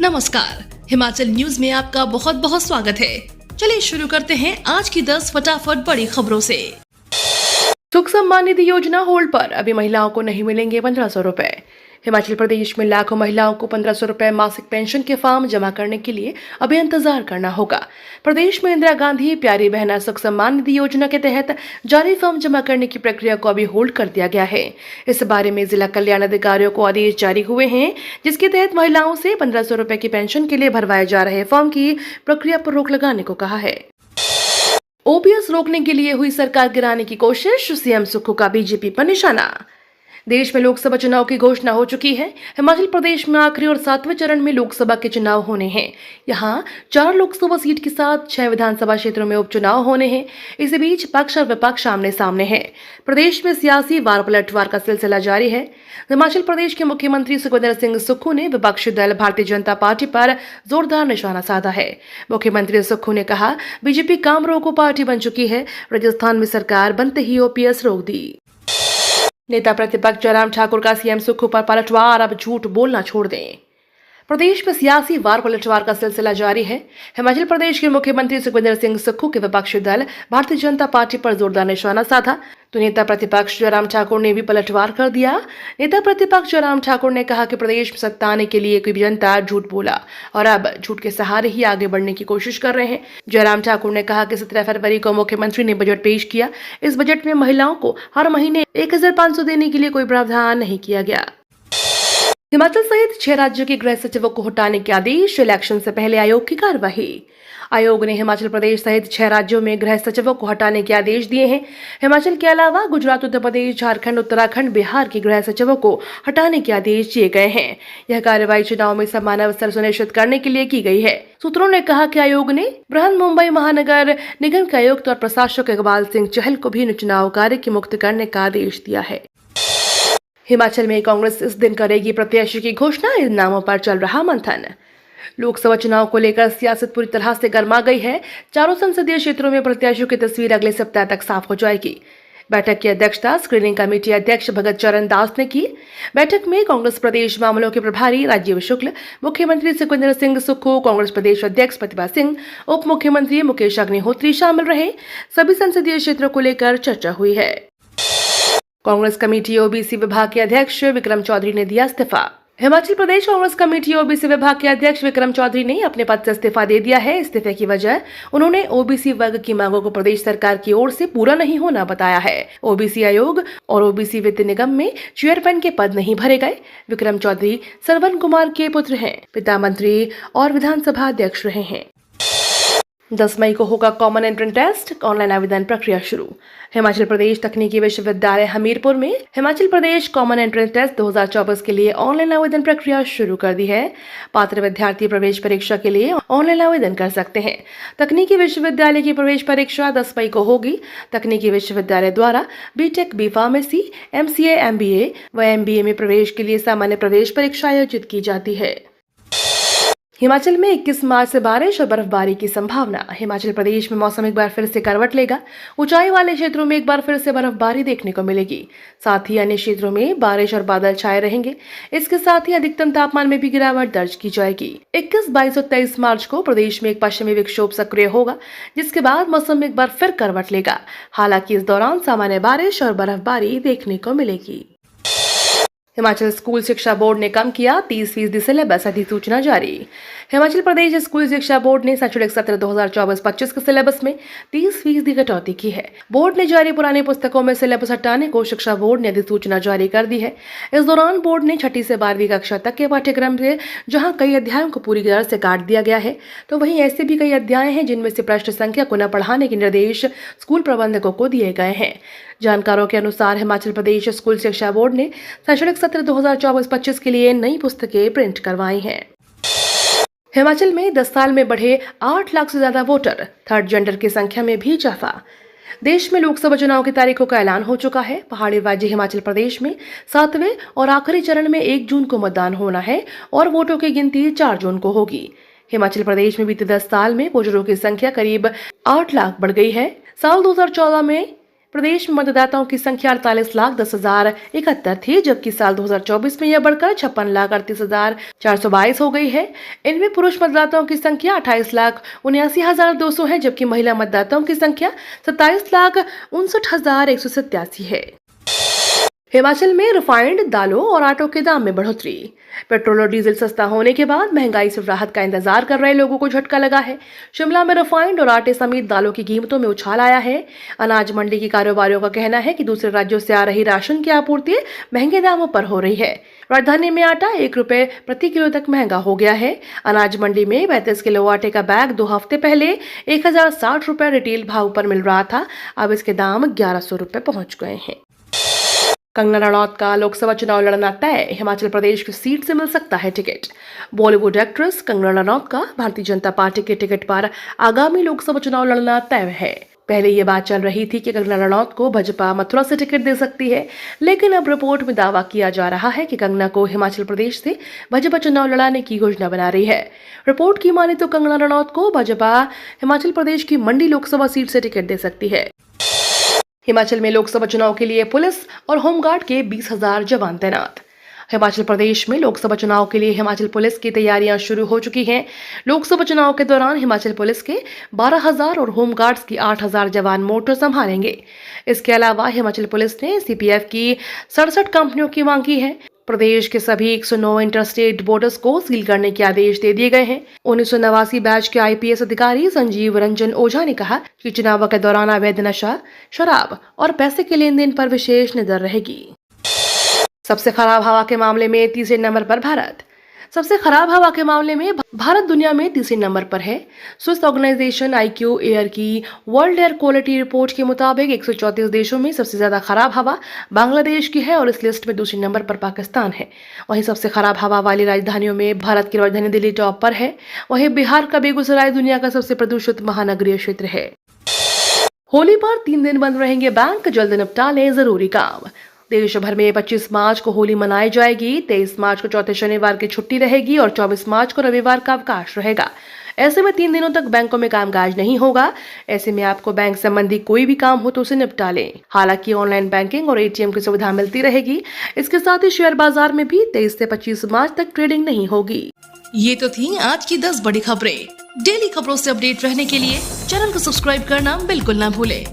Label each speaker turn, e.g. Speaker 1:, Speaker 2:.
Speaker 1: नमस्कार, हिमाचल न्यूज में आपका बहुत बहुत स्वागत है। चलिए शुरू करते हैं आज की 10 फटाफट बड़ी खबरों से। सुख सम्मान निधि योजना होल्ड पर, अभी महिलाओं को नहीं मिलेंगे 1500 रुपए। हिमाचल प्रदेश में लाखों महिलाओं को 1500 रुपए मासिक पेंशन के फॉर्म जमा करने के लिए अभी इंतजार करना होगा। प्रदेश में इंदिरा गांधी प्यारी बहना सुख सम्मान निधि योजना के तहत जारी फॉर्म जमा करने की प्रक्रिया को अभी होल्ड कर दिया गया है। इस बारे में जिला कल्याण अधिकारियों को आदेश जारी हुए हैं, जिसके तहत महिलाओं से 1500 रुपए की पेंशन के लिए भरवाए जा रहे फॉर्म की प्रक्रिया पर रोक लगाने को कहा है। ओपीएस रोकने के लिए हुई सरकार गिराने की कोशिश, सीएम सुक्खू का बीजेपी पर निशाना। देश में लोकसभा चुनाव की घोषणा हो चुकी है। हिमाचल प्रदेश में आखिरी और 7वें चरण में लोकसभा के चुनाव होने हैं। यहाँ 4 लोकसभा सीट के साथ 6 विधानसभा क्षेत्रों में उपचुनाव होने हैं। इस बीच पक्ष और विपक्ष आमने सामने हैं। प्रदेश में सियासी वार पलटवार का सिलसिला जारी है। हिमाचल प्रदेश के मुख्यमंत्री सुखविंदर सिंह सुक्खू ने विपक्षी दल भारतीय जनता पार्टी पर जोरदार निशाना साधा है। मुख्यमंत्री सुक्खू ने कहा, बीजेपी काम रोको पार्टी बन चुकी है। राजस्थान में सरकार बनते ही ओपीएस रोक दी। नेता प्रतिपक्ष जयराम ठाकुर का सीएम सुक्खू पर पलटवार, अब झूठ बोलना छोड़ दें। प्रदेश में सियासी वार पलटवार का सिलसिला जारी है। हिमाचल प्रदेश के मुख्यमंत्री सुखविंदर सिंह सुक्खू के विपक्षी दल भारतीय जनता पार्टी पर जोरदार निशाना साधा, तो नेता प्रतिपक्ष जयराम ठाकुर ने भी पलटवार कर दिया। नेता प्रतिपक्ष जयराम ठाकुर ने कहा कि प्रदेश में सत्ता आने के लिए कोई भी जनता झूठ बोला और अब झूठ के सहारे ही आगे बढ़ने की कोशिश कर रहे हैं। जयराम ठाकुर ने कहा कि 17 फरवरी को मुख्यमंत्री ने बजट पेश किया। इस बजट में महिलाओं को हर महीने 1500 देने के लिए कोई प्रावधान नहीं किया गया। हिमाचल सहित 6 राज्यों के गृह सचिवों को हटाने के आदेश, इलेक्शन से पहले आयोग की कार्यवाही। आयोग ने हिमाचल प्रदेश सहित 6 राज्यों में गृह सचिवों को हटाने के आदेश दिए हैं। हिमाचल के अलावा गुजरात, उत्तर प्रदेश, झारखंड, उत्तराखंड, बिहार के गृह सचिवों को हटाने के आदेश दिए गए हैं। यह कार्रवाई चुनाव में समान अवसर सुनिश्चित करने के लिए की गई है। सूत्रों ने कहा कि आयोग ने बृहन मुंबई महानगर निगम के आयुक्त और प्रशासक इकबाल सिंह चहल को भी चुनाव कार्य की मुक्त करने का आदेश दिया है। हिमाचल में कांग्रेस इस दिन करेगी प्रत्याशी की घोषणा, इन नामों पर चल रहा मंथन। लोकसभा चुनाव को लेकर सियासत पूरी तरह से गर्मा गई है। चारों संसदीय क्षेत्रों में प्रत्याशियों की तस्वीर अगले सप्ताह तक साफ हो जाएगी। बैठक की अध्यक्षता स्क्रीनिंग कमेटी अध्यक्ष भगत चरण दास ने की। बैठक में कांग्रेस प्रदेश मामलों के प्रभारी राजीव शुक्ल, मुख्यमंत्री सुखविंदर सिंह सुक्खू, कांग्रेस प्रदेश अध्यक्ष प्रतिभा सिंह, उप मुख्यमंत्री मुकेश अग्निहोत्री शामिल रहे। सभी संसदीय क्षेत्रों को लेकर चर्चा हुई है। कांग्रेस कमेटी ओबीसी विभाग के अध्यक्ष विक्रम चौधरी ने दिया इस्तीफा। हिमाचल प्रदेश कांग्रेस कमेटी ओबीसी विभाग के अध्यक्ष विक्रम चौधरी ने अपने पद से इस्तीफा दे दिया है। इस्तीफे की वजह उन्होंने ओबीसी वर्ग की मांगों को प्रदेश सरकार की ओर से पूरा नहीं होना बताया है। ओबीसी आयोग और ओबीसी वित्त निगम में चेयरमैन के पद नहीं भरे गए। विक्रम चौधरी सरवन कुमार के पुत्र हैं, पिता मंत्री और विधानसभा अध्यक्ष रहे हैं। 10 मई को होगा कॉमन एंट्रेंस टेस्ट, ऑनलाइन आवेदन प्रक्रिया शुरू। हिमाचल प्रदेश तकनीकी विश्वविद्यालय हमीरपुर में Himachal Pradesh common entrance test 2024 के लिए ऑनलाइन आवेदन प्रक्रिया शुरू कर दी है। पात्र विद्यार्थी प्रवेश परीक्षा के लिए ऑनलाइन आवेदन कर सकते हैं। तकनीकी विश्वविद्यालय की प्रवेश परीक्षा 10 मई को होगी। तकनीकी विश्वविद्यालय द्वारा BTech, B pharmacy, MCA, MBA व एमबीए में प्रवेश के लिए सामान्य प्रवेश परीक्षा आयोजित की जाती है। हिमाचल में 21 मार्च से बारिश और बर्फबारी की संभावना। हिमाचल प्रदेश में मौसम एक बार फिर से करवट लेगा। ऊंचाई वाले क्षेत्रों में एक बार फिर से बर्फबारी देखने को मिलेगी। साथ ही अन्य क्षेत्रों में बारिश और बादल छाए रहेंगे। इसके साथ ही अधिकतम तापमान में भी गिरावट दर्ज की जाएगी। 21, 22 और 23 मार्च को प्रदेश में एक पश्चिमी विक्षोभ सक्रिय होगा, जिसके बाद मौसम एक बार फिर करवट लेगा। हालांकि इस दौरान सामान्य बारिश और बर्फबारी देखने को मिलेगी। हिमाचल स्कूल शिक्षा बोर्ड ने कम किया 30% सिलेबस, अधिसूचना जारी। हिमाचल प्रदेश स्कूल शिक्षा बोर्ड ने शैक्षणिक सत्र 2024-25 के सिलेबस में 30% कटौती की है। बोर्ड ने जारी पुरानी पुस्तकों में सिलेबस हटाने को शिक्षा बोर्ड ने अधिसूचना जारी कर दी है। इस दौरान बोर्ड ने 6ठी से 12वीं कक्षा तक के पाठ्यक्रम से जहां कई अध्यायों को पूरी तरह से काट दिया गया है, तो वहीं ऐसे भी कई अध्याय हैं जिनमें से पृष्ठ संख्या को न पढ़ाने के निर्देश स्कूल प्रबंधकों को दिए गए हैं। जानकारों के अनुसार हिमाचल प्रदेश स्कूल शिक्षा बोर्ड ने शैक्षणिक सत्र 2024-25 के लिए नई पुस्तकें प्रिंट करवाई हैं। हिमाचल में 10 साल में बढ़े 8 लाख से ज्यादा वोटर, थर्ड जेंडर की संख्या में भी इजाफा। देश में लोकसभा चुनाव की तारीखों का ऐलान हो चुका है। पहाड़ी राज्य हिमाचल प्रदेश में 7वें और आखिरी चरण में 1 जून को मतदान होना है और वोटों की गिनती 4 जून को होगी। हिमाचल प्रदेश में बीते 10 साल में वोटरों की संख्या करीब 8 लाख बढ़ गई है। साल 2014 में प्रदेश में मतदाताओं की संख्या 48,10,071 थी, जबकि साल 2024 में यह बढ़कर 56,38,422 हो गई है। इनमें पुरुष मतदाताओं की संख्या 28,79,200 है, जबकि महिला मतदाताओं की संख्या 27,59,187 है। हिमाचल में रिफाइंड दालों और आटों के दाम में बढ़ोतरी। पेट्रोल और डीजल सस्ता होने के बाद महंगाई से राहत का इंतजार कर रहे लोगों को झटका लगा है। शिमला में रिफाइंड और आटे समेत दालों की कीमतों में उछाल आया है। अनाज मंडी की कारोबारियों का कहना है कि दूसरे राज्यों से आ रही राशन की आपूर्ति महंगे दामों पर हो रही है। राजधानी में आटा 1 रुपए प्रति किलो तक महंगा हो गया है। अनाज मंडी में 32 किलो आटे का बैग 2 हफ्ते पहले 1,060 रुपए रिटेल भाव पर मिल रहा था। अब इसके दाम 1,100 रुपए पहुंच गए हैं। कंगना रनौत का लोकसभा चुनाव लड़ना तय, हिमाचल प्रदेश की सीट से मिल सकता है टिकट। बॉलीवुड एक्ट्रेस कंगना रनौत का भारतीय जनता पार्टी के टिकट पर आगामी लोकसभा चुनाव लड़ना तय है। पहले ये बात चल रही थी कि कंगना रनौत को भाजपा मथुरा से टिकट दे सकती है, लेकिन अब रिपोर्ट में दावा किया जा रहा है कि कंगना को हिमाचल प्रदेश से भाजपा चुनाव लड़ाने की योजना बना रही है। रिपोर्ट की माने तो कंगना रनौत को भाजपा हिमाचल प्रदेश की मंडी लोकसभा सीट से टिकट दे सकती है। हिमाचल में लोकसभा चुनाव के लिए पुलिस और होमगार्ड के 20,000 जवान तैनात। हिमाचल प्रदेश में लोकसभा चुनाव के लिए हिमाचल पुलिस की तैयारियां शुरू हो चुकी हैं। लोकसभा चुनाव के दौरान हिमाचल पुलिस के 12,000 और होमगार्ड्स की 8,000 जवान मोर्चा संभालेंगे। इसके अलावा हिमाचल पुलिस ने सीपीएफ की 67 कंपनियों की मांग की है। प्रदेश के सभी 109 इंटरस्टेट बॉर्डर्स को सील करने के आदेश दे दिए गए हैं। 1989 बैच के आईपीएस अधिकारी संजीव रंजन ओझा ने कहा कि चुनाव के दौरान अवैध नशा, शराब और पैसे के लेन देन पर विशेष नजर रहेगी। सबसे खराब हवा के मामले में तीसरे नंबर पर भारत। सबसे खराब हवा के मामले में भारत दुनिया में तीसरे नंबर पर है। स्विस ऑर्गेनाइजेशन IQ एयर की वर्ल्ड एयर क्वालिटी रिपोर्ट के मुताबिक 134 देशों में सबसे ज्यादा खराब हवा बांग्लादेश की है और इस लिस्ट में दूसरे नंबर पर पाकिस्तान है। वहीं सबसे खराब हवा वाली राजधानियों में भारत की राजधानी दिल्ली टॉप पर है। वहीं बिहार का बेगूसराय दुनिया का सबसे प्रदूषित महानगरीय क्षेत्र है। होली पर 3 दिन बंद रहेंगे बैंक, जल्द निपटा लें जरूरी काम। देश भर में 25 मार्च को होली मनाई जाएगी। 23 मार्च को चौथे शनिवार की छुट्टी रहेगी और 24 मार्च को रविवार का अवकाश रहेगा। ऐसे में 3 दिनों तक बैंकों में कामकाज नहीं होगा। ऐसे में आपको बैंक संबंधी कोई भी काम हो तो उसे निपटा लें। हालांकि ऑनलाइन बैंकिंग और ATM की सुविधा मिलती रहेगी। इसके साथ ही शेयर बाजार में भी 23 से 25 मार्च तक ट्रेडिंग नहीं होगी। ये तो थी आज की 10 बड़ी खबरें। डेली खबरों से अपडेट रहने के लिए चैनल को सब्सक्राइब करना बिल्कुल ना भूलें।